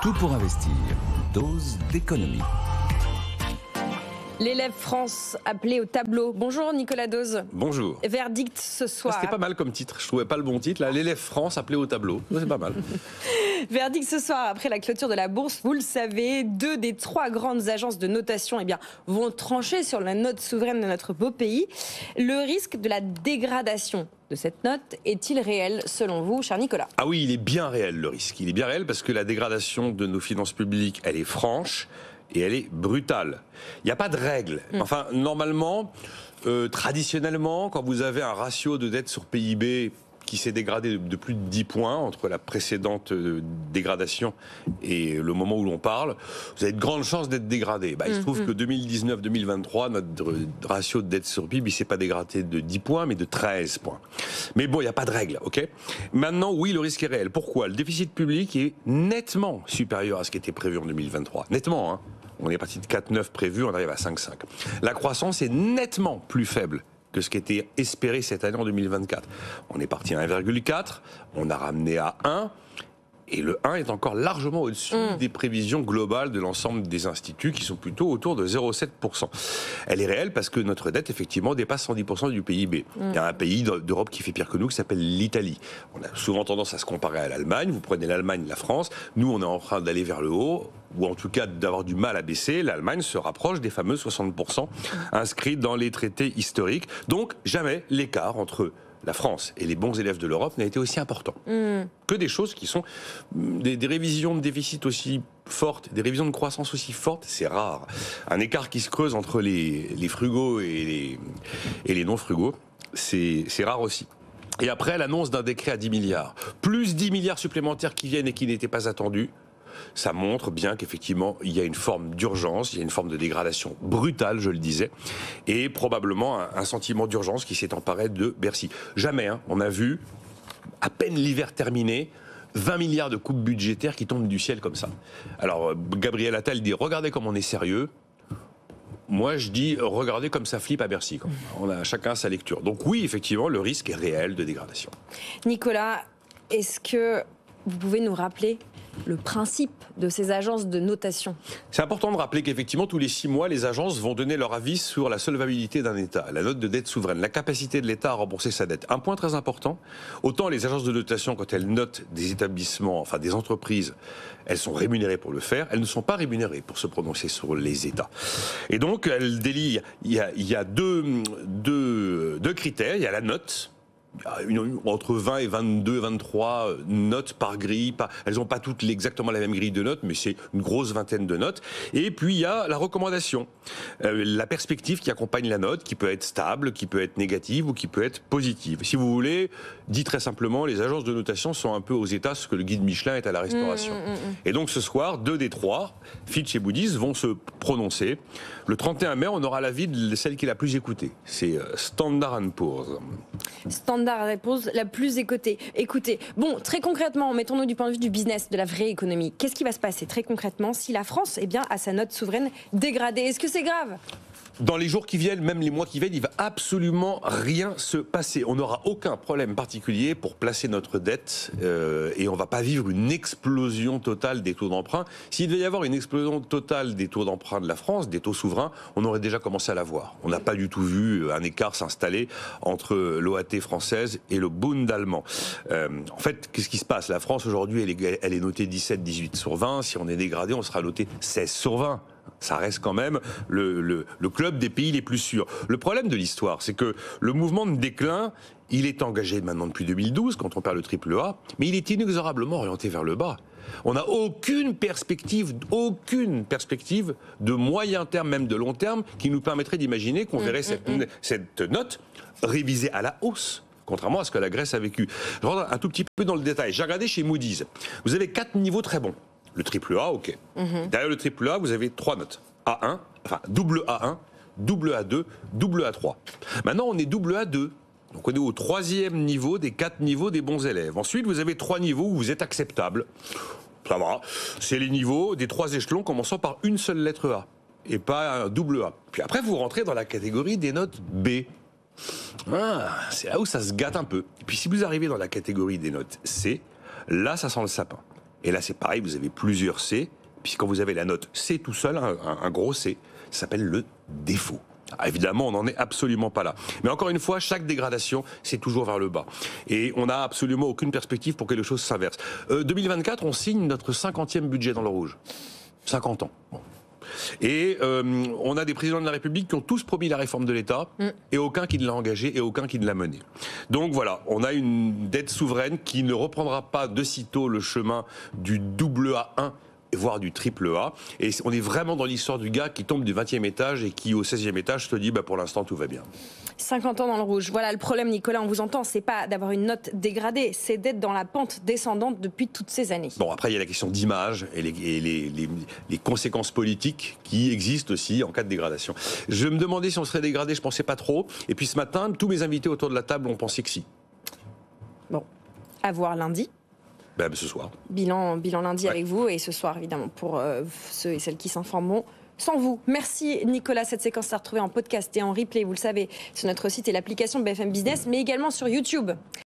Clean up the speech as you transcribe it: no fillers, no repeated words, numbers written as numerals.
Tout pour investir. Dose d'économie. L'élève France appelé au tableau. Bonjour Nicolas Dose. Bonjour. Verdict ce soir. C'était pas mal comme titre, je trouvais pas le bon titre. Là, l'élève France appelé au tableau, c'est pas mal. Verdict ce soir après la clôture de la bourse. Vous le savez, 2 des 3 grandes agences de notation vont trancher sur la note souveraine de notre beau pays. Le risque de la dégradation de cette note est-il réel selon vous, cher Nicolas? Ah oui, il est bien réel le risque. Il est bien réel parce que la dégradation de nos finances publiques, elle est franche. Et elle est brutale. Il n'y a pas de règle. Enfin, normalement, traditionnellement, quand vous avez un ratio de dette sur PIB qui s'est dégradé de plus de 10 points entre la précédente dégradation et le moment où l'on parle, vous avez de grandes chances d'être dégradé. Il se trouve que 2019-2023, notre ratio de dette sur PIB, il ne s'est pas dégradé de 10 points, mais de 13 points. Mais bon, il n'y a pas de règle, ok ? Maintenant, oui, le risque est réel. Pourquoi ? Le déficit public est nettement supérieur à ce qui était prévu en 2023. Nettement, hein. On est parti de 4,9 prévu, on arrive à 5,5. La croissance est nettement plus faible que ce qui était espéré cette année en 2024. On est parti à 1,4, on a ramené à 1, et le 1 est encore largement au-dessus des prévisions globales de l'ensemble des instituts qui sont plutôt autour de 0,7%. Elle est réelle parce que notre dette, effectivement, dépasse 110% du PIB. Il y a un pays d'Europe qui fait pire que nous, qui s'appelle l'Italie. On a souvent tendance à se comparer à l'Allemagne. Vous prenez l'Allemagne, la France. Nous, on est en train d'aller vers le haut, ou en tout cas d'avoir du mal à baisser. L'Allemagne se rapproche des fameux 60% inscrits dans les traités historiques. Donc, jamais l'écart entre la France et les bons élèves de l'Europe n'a été aussi important. Que des choses qui sont des révisions de déficit aussi fortes, des révisions de croissance aussi fortes, c'est rare. Un écart qui se creuse entre les frugaux et les non-frugaux, c'est rare aussi. Et après, l'annonce d'un décret à 10 milliards, plus 10 milliards supplémentaires qui viennent et qui n'étaient pas attendus, ça montre bien qu'effectivement, il y a une forme d'urgence, il y a une forme de dégradation brutale, je le disais, et probablement un sentiment d'urgence qui s'est emparé de Bercy. Jamais, on a vu, à peine l'hiver terminé, 20 milliards de coupes budgétaires qui tombent du ciel comme ça. Alors, Gabriel Attal dit « Regardez comme on est sérieux ». Moi, je dis, regardez comme ça flippe à Bercy. On a chacun sa lecture. Donc oui, effectivement, le risque est réel de dégradation. Nicolas, est-ce que vous pouvez nous rappeler le principe de ces agences de notation? C'est important de rappeler qu'effectivement, tous les 6 mois, les agences vont donner leur avis sur la solvabilité d'un État, la note de dette souveraine, la capacité de l'État à rembourser sa dette. Un point très important, autant les agences de notation, quand elles notent des établissements, enfin des entreprises, elles sont rémunérées pour le faire, elles ne sont pas rémunérées pour se prononcer sur les États. Et donc, elles délient, il y a deux critères, il y a la note, entre 20 et 22, 23 notes par grille. Elles n'ont pas toutes exactement la même grille de notes, mais c'est une grosse vingtaine de notes. Et puis il y a la recommandation, la perspective qui accompagne la note, qui peut être stable, qui peut être négative ou qui peut être positive. Si vous voulez, dit très simplement, les agences de notation sont un peu aux États ce que le guide Michelin est à la restauration. Et donc ce soir, 2 des 3, Fitch et Moody's, vont se prononcer. Le 31 mai, on aura l'avis de celle qui est la plus écoutée. C'est Standard & Poor's. Standard & Poor's, la plus écoutée. Écoutez, bon, très concrètement, mettons-nous du point de vue du business, de la vraie économie. Qu'est-ce qui va se passer très concrètement si la France a sa note souveraine dégradée? Est-ce que c'est grave? Dans les jours qui viennent, même les mois qui viennent, il va absolument rien se passer. On n'aura aucun problème particulier pour placer notre dette et on ne va pas vivre une explosion totale des taux d'emprunt. S'il devait y avoir une explosion totale des taux d'emprunt de la France, des taux souverains, on aurait déjà commencé à la voir. On n'a pas du tout vu un écart s'installer entre l'OAT française et le Bund allemand. En fait, qu'est-ce qui se passe? La France aujourd'hui, elle est notée 17-18 sur 20. Si on est dégradé, on sera noté 16 sur 20. Ça reste quand même le club des pays les plus sûrs. Le problème de l'histoire, c'est que le mouvement de déclin, il est engagé maintenant depuis 2012, quand on perd le triple A, mais il est inexorablement orienté vers le bas. On n'a aucune perspective de moyen terme, même de long terme, qui nous permettrait d'imaginer qu'on verrait cette note révisée à la hausse. Contrairement à ce que la Grèce a vécu. Je rentre un tout petit peu dans le détail. J'ai regardé chez Moody's. Vous avez 4 niveaux très bons. Le triple A, ok. Derrière le triple A, vous avez 3 notes. A1, enfin double A1, double A2, double A3. Maintenant, on est double A2. Donc on est au 3e niveau des 4 niveaux des bons élèves. Ensuite, vous avez 3 niveaux où vous êtes acceptable. Ça va. C'est les niveaux des 3 échelons commençant par une seule lettre A. Et pas un double A. Puis après, vous rentrez dans la catégorie des notes B. C'est là où ça se gâte un peu. Et puis si vous arrivez dans la catégorie des notes C, là, ça sent le sapin. Et là, c'est pareil, vous avez plusieurs C. Puis quand vous avez la note C tout seul, un gros C, ça s'appelle le défaut. Ah, évidemment, on n'en est absolument pas là. Mais encore une fois, chaque dégradation, c'est toujours vers le bas. Et on n'a absolument aucune perspective pour que les choses s'inversent. 2024, on signe notre 50e budget dans le rouge. 50 ans. Bon. Et on a des présidents de la République qui ont tous promis la réforme de l'État, et aucun qui ne l'a engagé et aucun qui ne l'a mené. Donc voilà, on a une dette souveraine qui ne reprendra pas de sitôt le chemin du double A1, voire du triple A. Et on est vraiment dans l'histoire du gars qui tombe du 20e étage et qui, au 16e étage, se dit pour l'instant, tout va bien. 50 ans dans le rouge. Voilà le problème, Nicolas, on vous entend, c'est pas d'avoir une note dégradée, c'est d'être dans la pente descendante depuis toutes ces années. Bon, après, il y a la question d'image et les conséquences politiques qui existent aussi en cas de dégradation. Je me demandais si on serait dégradé, je pensais pas trop. Et puis ce matin, tous mes invités autour de la table ont pensé que si. Bon, à voir lundi. Ce soir. Bilan lundi avec vous et ce soir, évidemment, pour ceux et celles qui s'informeront sans vous. Merci Nicolas. Cette séquence sera retrouvée en podcast et en replay, vous le savez, sur notre site et l'application BFM Business, mais également sur YouTube.